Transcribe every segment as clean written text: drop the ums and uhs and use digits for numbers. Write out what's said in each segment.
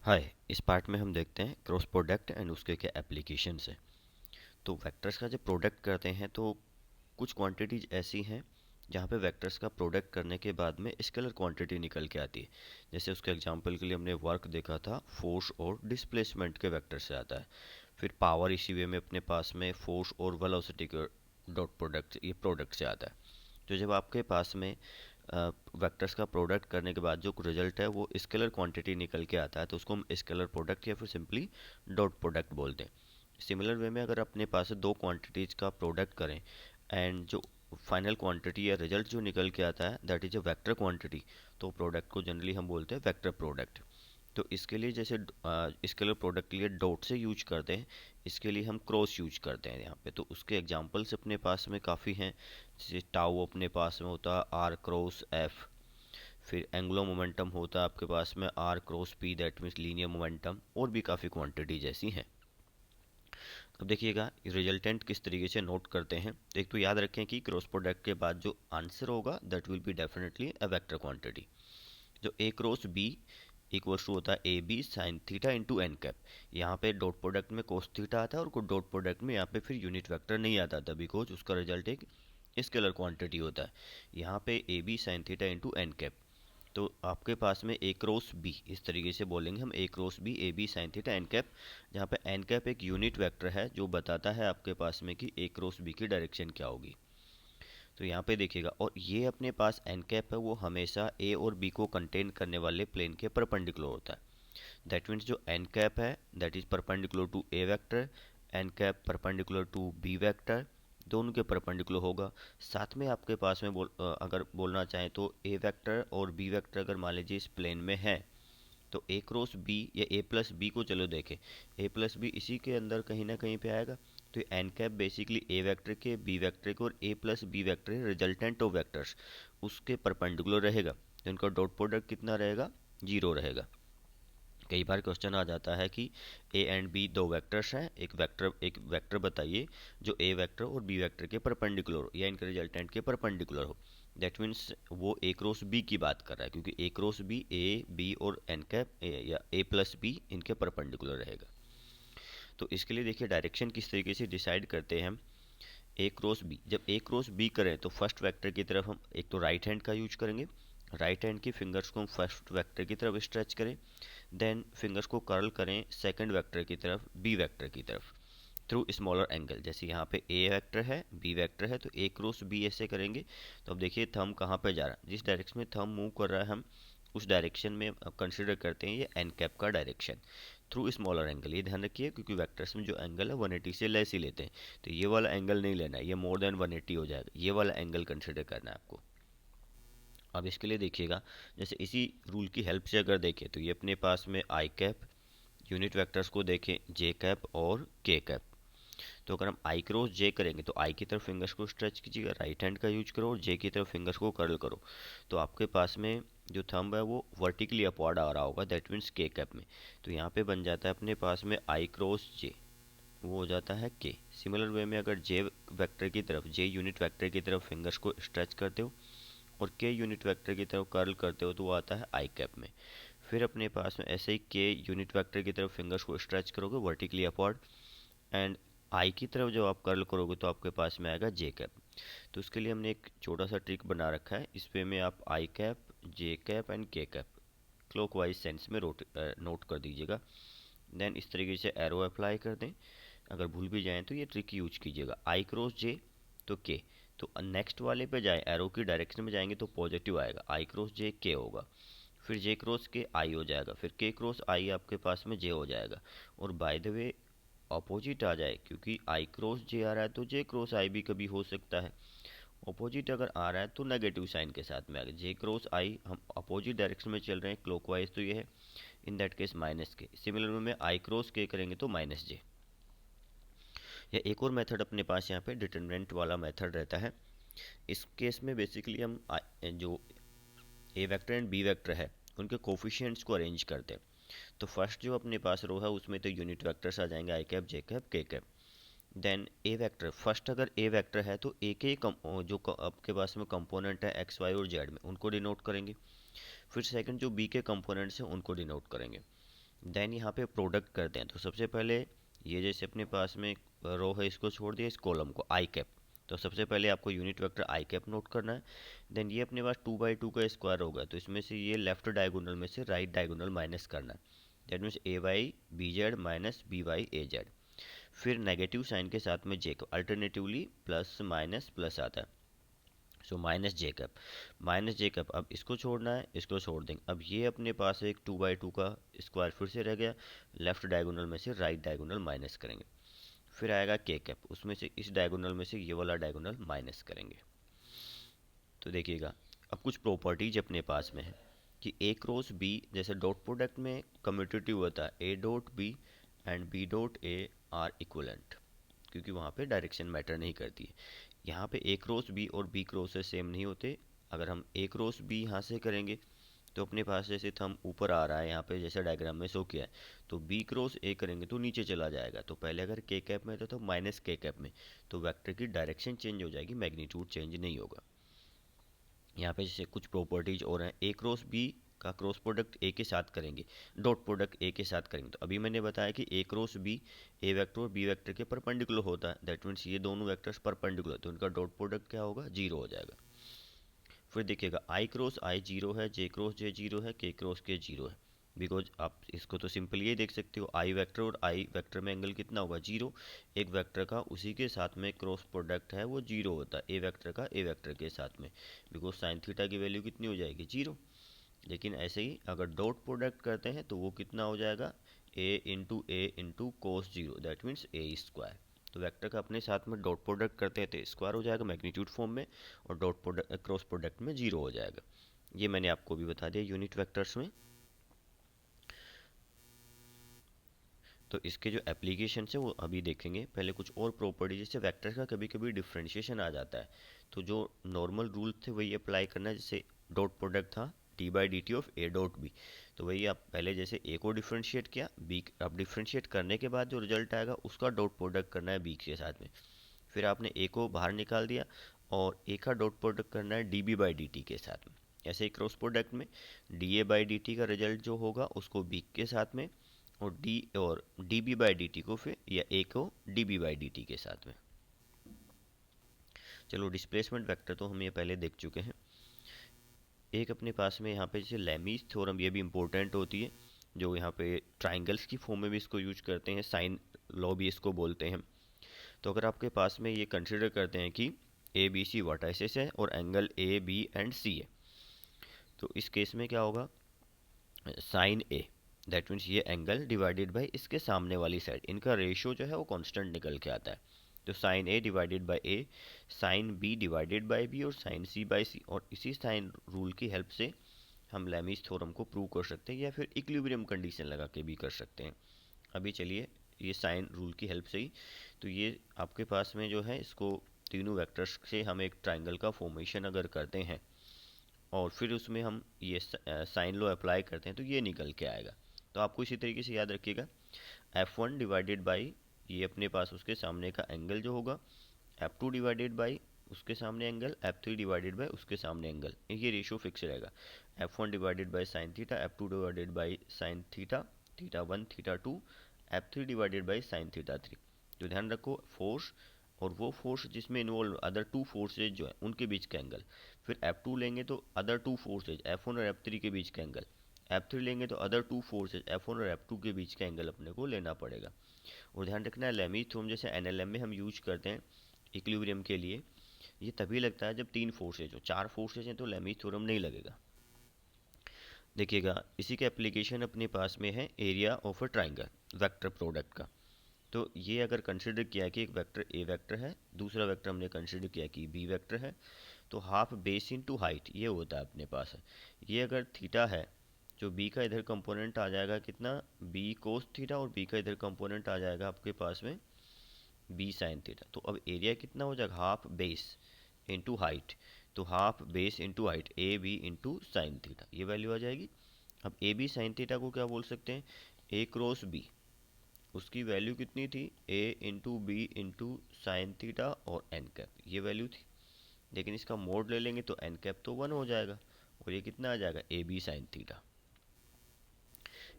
हाय। इस पार्ट में हम देखते हैं क्रॉस प्रोडक्ट एंड उसके क्या एप्लीकेशन है। तो वेक्टर्स का जब प्रोडक्ट करते हैं तो कुछ क्वांटिटीज ऐसी हैं जहाँ पे वेक्टर्स का प्रोडक्ट करने के बाद में स्केलर क्वांटिटी निकल के आती है। जैसे उसके एग्जांपल के लिए हमने वर्क देखा था, फोर्स और डिस्प्लेसमेंट के वेक्टर से आता है। फिर पावर इसी वे में अपने पास में फोर्स और वेलोसिटी के डॉट प्रोडक्ट, ये प्रोडक्ट से आता है। तो जब आपके पास में वेक्टर्स का प्रोडक्ट करने के बाद जो रिजल्ट है वो स्केलर क्वांटिटी निकल के आता है, तो उसको हम स्केलर प्रोडक्ट या फिर सिंपली डॉट प्रोडक्ट बोलते हैं। सिमिलर वे में अगर अपने पास दो क्वांटिटीज का प्रोडक्ट करें एंड जो फाइनल क्वांटिटी या रिजल्ट जो निकल के आता है that is a vector quantity, तो प्रोडक्ट को जनरली हम बोलते हैं वेक्टर प्रोडक्ट। तो इसके लिए जैसे स्केलर प्रोडक्ट के लिए डॉट से यूज करते हैं, इसके लिए हम क्रॉस यूज करते हैं यहाँ पे। तो उसके एग्जांपल्स अपने पास में काफ़ी हैं। जैसे टाउ अपने पास में होता है आर क्रॉस एफ। फिर एंगुलर मोमेंटम होता है आपके पास में R cross P, that means linear momentum. और भी काफ़ी क्वांटिटी जैसी हैं। अब देखिएगा रिजल्टेंट किस तरीके से नोट करते हैं। तो एक तो याद रखें कि क्रॉस प्रोडक्ट के बाद जो आंसर होगा that will be definitely a vector quantity. जो A cross B equals to होता है A B sine theta into N cap. यहाँ पे डॉट प्रोडक्ट में कोस थीटा आता है और डॉट प्रोडक्ट में यहाँ पे फिर यूनिट वेक्टर नहीं आता था बिकॉज उसका रिजल्ट एक स्केलर क्वांटिटी होता है। यहाँ पे A B sine theta into N cap. तो आपके पास में ए क्रॉस बी, इस तरीके से बोलेंगे हम, A cross B A B sine theta N cap. जहाँ पे एन कैप एक यूनिट वेक्टर है जो बताता है आपके पास में कि ए क्रॉस बी की डायरेक्शन क्या होगी। तो यहाँ पे देखिएगा, और ये अपने पास एन कैप है वो हमेशा ए और बी को कंटेन करने वाले प्लेन के परपेंडिकुलर होता है। दैट मीन्स जो एन कैप है that is perpendicular to A vector, N cap perpendicular to B vector, दोनों के परपेंडिकुलर होगा। साथ में आपके पास में अगर बोलना चाहें तो ए वेक्टर और बी वेक्टर अगर मान लीजिए इस प्लेन में है, तो ए क्रॉस बी या ए प्लस बी को चलो देखें, ए प्लस बी इसी के अंदर कहीं ना कहीं पे आएगा। तो N cap basically A vector के, बी वेक्टर के और A plus B vector resultant of vectors उसके परपेंडिकुलर रहेगा। तो इनका डॉट प्रोडक्ट कितना रहेगा, जीरो रहेगा। कई बार क्वेश्चन आ जाता है कि ए एंड बी दो वेक्टर्स हैं, एक वेक्टर बताइए जो ए वेक्टर और बी वेक्टर के परपेंडिकुलर हो या इनके रिजल्टेंट के परपेंडिकुलर हो। दैट मीन्स वो ए क्रॉस बी की बात कर रहा है, क्योंकि ए क्रॉस बी ए बी और एन कैप या ए प्लस बी इनके परपेंडिकुलर रहेगा। तो इसके लिए देखिए डायरेक्शन किस तरीके से डिसाइड करते हैं हम। ए क्रॉस बी, जब ए क्रॉस बी करें तो फर्स्ट वेक्टर की तरफ हम एक तो राइट हैंड का यूज करेंगे, राइट हैंड की फिंगर्स को हम फर्स्ट वेक्टर की तरफ स्ट्रेच करें। देन फिंगर्स को कर्ल करें सेकंड वेक्टर की तरफ, बी वेक्टर की तरफ, थ्रू स्मॉलर एंगल। जैसे यहाँ पे ए वेक्टर है बी वेक्टर है तो ए क्रॉस बी ऐसे करेंगे। तो अब देखिए थंब कहाँ पे जा रहा है, जिस डायरेक्शन में थंब मूव कर रहा है हम उस डायरेक्शन में कंसिडर करते हैं ये एन कैप का डायरेक्शन थ्रू स्मॉलर एंगल। ये ध्यान रखिए क्योंकि वेक्टर्स में जो एंगल है 180 से लेस ही लेते हैं। तो ये वाला एंगल नहीं लेना है, ये मोर देन 180 हो जाएगा, ये वाला एंगल कंसिडर करना है आपको। अब इसके लिए देखिएगा, जैसे इसी रूल की हेल्प से अगर देखें तो ये अपने पास में आई कैप, यूनिट वेक्टर्स को देखें जे कैप और के कैप। तो अगर हम आई क्रॉस जे करेंगे तो आई की तरफ फिंगर्स को स्ट्रेच कीजिएगा, राइट हैंड का यूज करो, और जे की तरफ फिंगर्स को कर्ल करो। तो आपके पास में जो थंब है वो वर्टिकली अपवर्ड आ रहा होगा, दैट मीन्स के कैप में। तो यहाँ पे बन जाता है अपने पास में आई क्रॉस जे, वो हो जाता है के। सिमिलर वे में अगर जे वेक्टर की तरफ, जे यूनिट वेक्टर की तरफ फिंगर्स को स्ट्रेच करते हो और के यूनिट वेक्टर की तरफ कर्ल करते हो तो वो आता है आई कैप में। फिर अपने पास में ऐसे ही के यूनिट वेक्टर की तरफ फिंगर्स को स्ट्रेच करोगे वर्टिकली अपवर्ड, एंड आई की तरफ जब आप कर्ल करोगे तो आपके पास में आएगा जे कैप। तो उसके लिए हमने एक छोटा सा ट्रिक बना रखा है, इस पे में आप आई कैप, जे कैप एंड के कैप क्लॉकवाइज सेंस में नोट कर दीजिएगा। देन इस तरीके से एरो अप्लाई कर दें। अगर भूल भी जाएं तो ये ट्रिक यूज कीजिएगा, आई क्रॉस जे तो के। तो नेक्स्ट वाले पे जाए, एरो की डायरेक्शन में जाएंगे तो पॉजिटिव आएगा, आई क्रॉस जे के होगा। फिर जे क्रॉस के आई हो जाएगा, फिर के क्रॉस आई आपके पास में जे हो जाएगा। और बाय द वे अपोजिट आ जाए, क्योंकि आई क्रॉस जे आ रहा है तो जे क्रॉस आई भी कभी हो सकता है। अपोजिट अगर आ रहा है तो नेगेटिव साइन के साथ में आएगा, जे क्रॉस आई हम अपोजिट डायरेक्शन में चल रहे हैं क्लॉकवाइज तो ये है, इन दैट केस माइनस के। सिमिलर में आई क्रॉस के करेंगे तो माइनस जे। या एक और मेथड अपने पास यहाँ पे डिटरमिनेंट वाला मेथड रहता है। इस केस में बेसिकली हम जो ए वेक्टर एंड बी वेक्टर है उनके कोफिशिएंट्स को अरेंज करते हैं। तो फर्स्ट जो अपने पास रो है उसमें तो यूनिट वेक्टर्स आ जाएंगे आई कैप जे कैप के कैप। देन ए वेक्टर, फर्स्ट अगर ए वेक्टर है तो ए के आपके पास में कंपोनेंट है एक्स वाई और जेड में उनको डिनोट करेंगे। फिर सेकंड जो बी के कंपोनेंट्स हैं उनको डिनोट करेंगे। देन यहाँ पे प्रोडक्ट करते हैं। तो सबसे पहले ये जैसे अपने पास में रो है, इसको छोड़ दिया, इस कॉलम को आई कैप। तो सबसे पहले आपको यूनिट वेक्टर आई कैप नोट करना है। देन ये अपने पास 2 बाई 2 का स्क्वायर होगा, तो इसमें से ये लेफ्ट डायगोनल में से राइट डायगोनल माइनस करना है। That means A Y B Z minus B Y A Z. फिर नेगेटिव साइन के साथ में जे को अल्टरनेटिवली प्लस माइनस प्लस आता है, सो माइनस जे कैप। माइनस जे कैप, अब इसको छोड़ना है, इसको छोड़ देंगे। अब ये अपने पास एक 2 बाई 2 का स्क्वायर फिर से रह गया, लेफ्ट डायगोनल में से राइट डायगोनल माइनस करेंगे। फिर आएगा के कैप, उसमें से इस डायगोनल में से ये वाला डायगोनल माइनस करेंगे। तो देखिएगा अब कुछ प्रॉपर्टीज अपने पास में है कि ए क्रॉस बी, जैसे डॉट प्रोडक्ट में कम्यूटेटिव होता है, A dot B and B dot A are equivalent, क्योंकि वहाँ पे डायरेक्शन मैटर नहीं करती है। यहाँ पे ए क्रॉस बी और बी क्रॉस से सेम नहीं होते। अगर हम ए क्रॉस बी यहाँ से करेंगे तो अपने पास जैसे थंब ऊपर आ रहा है यहाँ पे, जैसे डायग्राम में शो किया है, तो बी क्रॉस ए करेंगे तो नीचे चला जाएगा। तो पहले अगर के कैप में था तो माइनस के कैप में, तो वेक्टर की डायरेक्शन चेंज हो जाएगी, मैग्नीट्यूड चेंज नहीं होगा। यहाँ पे जैसे कुछ प्रॉपर्टीज और हैं, ए क्रॉस बी का क्रॉस प्रोडक्ट ए के साथ करेंगे, डॉट प्रोडक्ट ए के साथ करेंगे। तो अभी मैंने बताया कि A cross B A vector और बी वेक्टर के परपेंडिकुलर होता है, दैट मीन्स ये दोनों वेक्टर्स परपेंडिकुलर, तो उनका डॉट प्रोडक्ट क्या होगा, जीरो हो जाएगा। फिर देखिएगा आई क्रॉस आई जीरो है, जे क्रॉस जे जीरो है, के क्रॉस के जीरो है। बिकॉज आप इसको तो सिंपल ये देख सकते हो, आई वेक्टर और आई वेक्टर में एंगल कितना होगा, जीरो। एक वेक्टर का उसी के साथ में क्रॉस प्रोडक्ट है वो जीरो होता है, ए वेक्टर का ए वेक्टर के साथ में, बिकॉज साइन थीटा की वैल्यू कितनी हो जाएगी, जीरो। लेकिन ऐसे ही अगर डॉट प्रोडक्ट करते हैं तो वो कितना हो जाएगा, A into cos zero, that means A square. तो वेक्टर का अपने साथ में डॉट प्रोडक्ट करते हैं तो स्क्वायर हो जाएगा मैग्नीट्यूड फॉर्म में, और डॉट प्रोडक्ट क्रॉस प्रोडक्ट में जीरो हो जाएगा। ये मैंने आपको भी बता दिया यूनिट वेक्टर्स में। तो इसके जो एप्लीकेशन है वो अभी देखेंगे। पहले कुछ और प्रॉपर्टी, जैसे वेक्टर का कभी कभी डिफ्रेंशिएशन आ जाता है, तो जो नॉर्मल रूल थे वही अप्लाई करना है। जैसे डॉट प्रोडक्ट था D by D T of A dot B, तो वही आप पहले जैसे ए को डिफ्रेंशिएट किया, बी अब डिफ्रेंशिएट करने के बाद जो रिजल्ट आएगा उसका डॉट प्रोडक्ट करना है बी के साथ में। फिर आपने ए को बाहर निकाल दिया और ए का डॉट प्रोडक्ट करना है D B by D T के साथ में। ऐसे ही क्रॉस प्रोडक्ट में D A by D T का रिजल्ट जो होगा उसको बी के साथ में, और D B by D T को फिर, या ए को D B by D T के साथ में। चलो डिस्प्लेसमेंट वेक्टर तो हम ये पहले देख चुके हैं। एक अपने पास में यहाँ पे जैसे लेमीज थ्योरम, ये भी इंपॉर्टेंट होती है, जो यहाँ पे ट्राइंगल्स की फॉर्म में भी इसको यूज करते हैं, साइन लॉ भी इसको बोलते हैं। तो अगर आपके पास में ये कंसिडर करते हैं कि ए बी सी वर्टाइसेस है और एंगल ए बी एंड सी है, तो इस केस में क्या होगा, साइन ए, दैट मीन्स ये एंगल डिवाइडेड बाय इसके सामने वाली साइड, इनका रेशियो जो है वो कांस्टेंट निकल के आता है। तो sine A divided by A, sine B divided by B, और साइन सी बाय सी। और इसी साइन रूल की हेल्प से हम लेमीज थ्योरम को प्रूव कर सकते हैं, या फिर इक्विलिब्रियम कंडीशन लगा के भी कर सकते हैं। अभी चलिए ये साइन रूल की हेल्प से ही, तो ये आपके पास में जो है, इसको तीनों वेक्टर्स से हम एक ट्राइंगल का फॉर्मेशन अगर करते हैं और फिर उसमें हम ये साइन लॉ अप्लाई करते हैं तो ये निकल के आएगा। तो आपको इसी तरीके से याद रखिएगा, एफ वन डिवाइडेड बाई ये अपने पास उसके सामने का एंगल जो होगा, एफ टू डिवाइडेड बाई उसके सामने angle, F three divided by उसके सामने एंगल, ये रेशियो फिक्स रहेगा। F one divided by sine theta, F two divided by sine theta, theta one theta two, F three divided by sine theta three. तो ध्यान रखो force, और वो force जिसमें इन्वॉल्व अदर टू फोर्सेज जो है उनके बीच का एंगल। फिर एफ टू लेंगे तो other two forces F one और एफ थ्री के बीच का एंगल। एफ थ्री लेंगे तो other two forces F one और एफ टू के बीच का एंगल अपने को लेना पड़ेगा। और ध्यान रखना है लेमीज थ्योरम जैसे एनएलएम में हम यूज करते हैं इक्विलिब्रियम के लिए, ये तभी लगता है जब तीन फोर्सेज हो, चार फोर्सेज हैं तो लेमीज थ्योरम नहीं लगेगा। देखिएगा इसी के एप्लीकेशन अपने पास में है area of a triangle, vector product का। तो ये अगर कंसिडर किया कि एक वेक्टर ए वेक्टर है, दूसरा वेक्टर हमने कंसिडर किया कि बी वेक्टर है, तो हाफ बेस इनटू हाइट ये होता है अपने पास है। ये अगर थीटा है, जो बी का इधर कंपोनेंट आ जाएगा कितना, बी कोस थीटा, और बी का इधर कंपोनेंट आ जाएगा आपके पास में बी साइन थीटा। तो अब एरिया कितना हो जाएगा, हाफ बेस इंटू हाइट, तो half base into height A B into sine theta, ये वैल्यू आ जाएगी। अब ए बी साइन थीटा को क्या बोल सकते हैं, ए क्रॉस बी, उसकी वैल्यू कितनी थी, A into B into sine theta और एन कैप, ये वैल्यू थी। लेकिन इसका मोड ले लेंगे तो एन कैप तो वन हो जाएगा, और ये कितना आ जाएगा, ए बी साइन थीटा।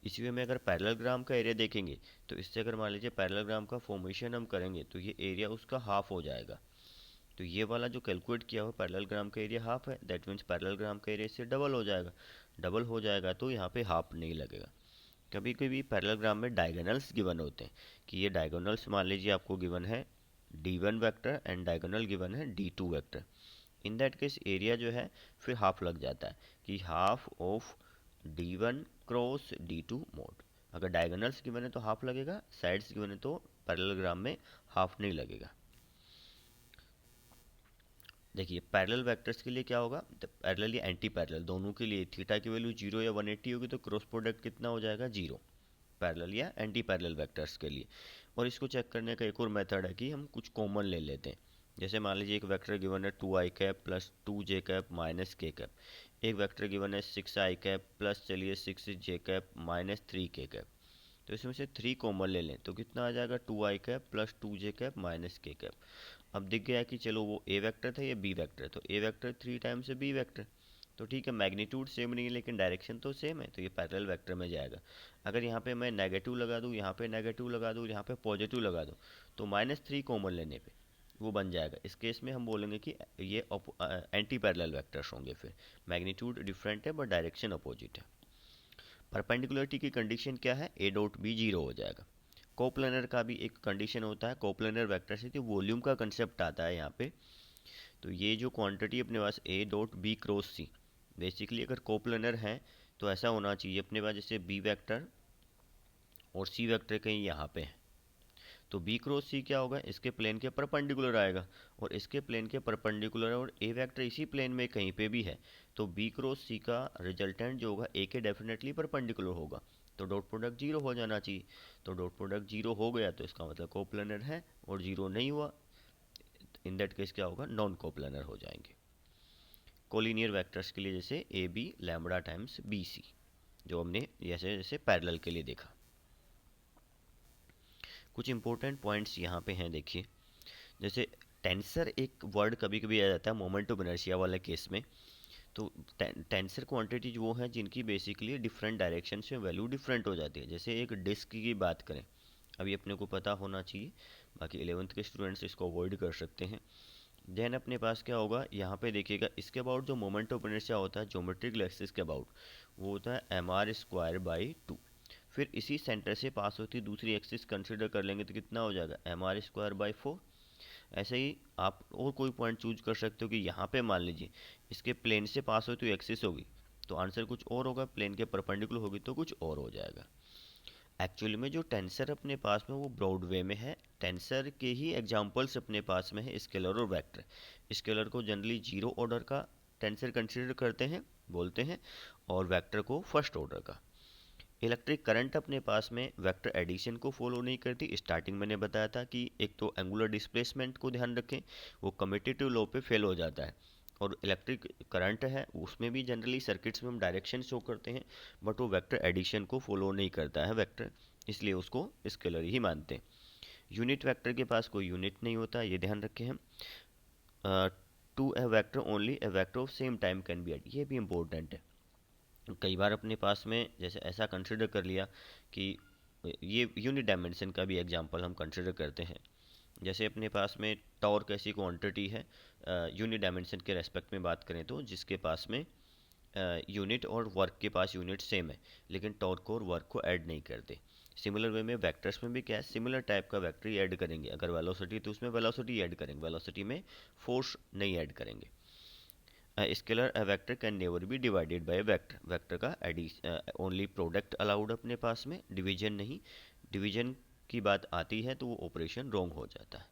इसी वे में अगर पैरेललोग्राम का एरिया देखेंगे तो इससे अगर मान लीजिए पैरेललोग्राम का फॉर्मेशन हम करेंगे तो ये एरिया उसका हाफ हो जाएगा। तो ये वाला जो कैलकुलेट किया हुआ पैरेललोग्राम का एरिया हाफ है, दैट मीन्स पैरेललोग्राम का एरिया इससे डबल हो जाएगा। डबल हो जाएगा तो यहाँ पे हाफ नहीं लगेगा। कभी कभी पैरेललोग्राम में डायगोनल्स गिवन होते हैं कि ये डायगोनल्स मान लीजिए आपको गिवन है D1 vector and diagonal given है D2 vector. In that case area जो है फिर हाफ लग जाता है कि half of D1 cross D2 mode. अगर डायगोनल्स गिवन है तो हाफ लगेगा, साइड्स गिवन है तो पैरेललोग्राम में हाफ नहीं लगेगा। देखिए पैरेलल वेक्टर्स के लिए क्या होगा, पैरेलल या एंटी पैरेलल दोनों के लिए थीटा की वैल्यू 0 या 180 होगी तो क्रॉस प्रोडक्ट कितना हो जाएगा 0, पैरेलल या एंटी पैरेलल वेक्टर्स के लिए। और इसको चेक करने का एक और मेथड है कि हम कुछ कॉमन ले लेते हैं। जैसे मान लीजिए एक वेक्टर गिवन है 2i cap plus 2j cap minus k cap, एक वेक्टर गिवन है 6i कैप प्लस चलिए 6j cap minus 3k cap. तो इसमें से 3 कॉमन ले लें तो कितना आ जाएगा 2i cap plus 2j cap minus k cap. अब दिख गया कि चलो वो ए वेक्टर था, ये बी वेक्टर, तो ए वेक्टर 3 टाइम्स है बी वेक्टर। तो ठीक है, मैग्नीट्यूड सेम नहीं है लेकिन डायरेक्शन तो सेम है, तो ये पैरेलल वेक्टर में जाएगा। अगर यहाँ पे मैं नेगेटिव लगा दूँ, यहाँ पे नेगेटिव लगा दूँ, यहाँ पे पॉजिटिव लगा दूँ, तो -3 कॉमन लेने पे वो बन जाएगा। इस केस में हम बोलेंगे कि ये एंटी पैरेलल वेक्टर्स होंगे। फिर मैग्नीट्यूड डिफरेंट है बट डायरेक्शन अपोजिट है। परपेंडिकुलरिटी की कंडीशन क्या है, ए डॉट बी 0 हो जाएगा। कोप्लेनर का भी एक कंडीशन होता है, कोप्लेनर वेक्टर से तो वॉल्यूम का कंसेप्ट आता है यहाँ पे। तो ये जो क्वांटिटी अपने पास A dot B cross C, basically अगर कोप्लेनर है तो ऐसा होना चाहिए अपने पास जैसे बी वेक्टर और सी वेक्टर कहीं यहाँ पे है, तो बी क्रॉस सी क्या होगा, इसके प्लेन के परपेंडिकुलर आएगा, और इसके प्लेन के परपेंडिकुलर और ए वेक्टर इसी प्लेन में कहीं पे भी है, तो बी क्रॉस सी का रिजल्टेंट जो होगा ए के डेफिनेटली परपेंडिकुलर होगा, तो डॉट प्रोडक्ट 0 हो जाना चाहिए। तो डॉट प्रोडक्ट 0 हो गया तो इसका मतलब कोप्लेनर है, और 0 नहीं हुआ इन दैट केस क्या होगा, नॉन कोप्लेनर हो जाएंगे। कोलिनियर वेक्टर्स के लिए जैसे A B lambda times B C, जो हमने जैसे जैसे पैरेलल के लिए देखा। कुछ इंपॉर्टेंट पॉइंट्स यहाँ पे हैं, देखिए जैसे टेंसर एक वर्ड कभी कभी आ जाता है मोमेंट ऑफ इनर्शिया वाले केस में। तो टेंसर क्वांटिटीज वो हैं जिनकी बेसिकली डिफरेंट डायरेक्शन में वैल्यू डिफरेंट हो जाती है। जैसे एक डिस्क की बात करें, अभी अपने को पता होना चाहिए, बाकी 11th के स्टूडेंट्स इसको अवॉइड कर सकते हैं। देन अपने पास क्या होगा, यहाँ पे देखिएगा इसके अबाउट जो मोमेंट ऑफ इनर्शिया होता है ज्योमेट्रिकल एक्सिस के अबाउट, वो होता है mr² 2। फिर इसी सेंटर से पास होती दूसरी एक्सिस कंसिडर कर लेंगे तो कितना हो जाएगा mr²/4। ऐसे ही आप और कोई पॉइंट चूज कर सकते हो कि यहाँ पे मान लीजिए इसके प्लेन से पास होती हुई एक्सिस होगी तो आंसर कुछ और होगा, प्लेन के परपेंडिकुलर होगी तो कुछ और हो जाएगा। एक्चुअली में जो टेंसर अपने पास में वो ब्रॉड वे में है, टेंसर के ही एग्जांपल्स अपने पास में है स्केलर और वेक्टर। स्केलर को जनरली 0 ऑर्डर का टेंसर कंसिडर करते हैं बोलते हैं, और वेक्टर को फर्स्ट ऑर्डर का। इलेक्ट्रिक करंट अपने पास में वेक्टर एडिशन को फॉलो नहीं करती। स्टार्टिंग मैंने बताया था कि एक तो एंगुलर डिस्प्लेसमेंट को ध्यान रखें, वो कम्यूटेटिव लॉ पे फेल हो जाता है। और इलेक्ट्रिक करंट है उसमें भी जनरली सर्किट्स में हम डायरेक्शन शो करते हैं, बट वो वेक्टर एडिशन को फॉलो नहीं करता है वेक्टर, इसलिए उसको स्केलर ही मानते हैं। यूनिट वेक्टर के पास कोई यूनिट नहीं होता, ये ध्यान रखें हम। To A vector only a vector of same time can be add, ये भी इम्पोर्टेंट है। कई बार अपने पास में जैसे ऐसा कंसिडर कर लिया कि ये यूनिट डायमेंशन का भी एग्जांपल हम कंसिडर करते हैं। जैसे अपने पास में टॉर्क ऐसी क्वांटिटी है यूनिट डायमेंशन के रेस्पेक्ट में बात करें तो जिसके पास में यूनिट और वर्क के पास यूनिट सेम है लेकिन टॉर्क और वर्क को ऐड नहीं करते। सिमिलर वे में वेक्टर्स में भी क्या है, सिमिलर टाइप का वेक्टर ही ऐड करेंगे। अगर वेलोसिटी तो उसमें वेलोसिटी ऐड करेंगे, वेलोसिटी में फोर्स नहीं ऐड करेंगे। Scalar vector can never be divided by vector, vector का ओनली प्रोडक्ट अलाउड अपने पास में, डिवीजन नहीं। डिवीजन की बात आती है तो वो ऑपरेशन रॉन्ग हो जाता है।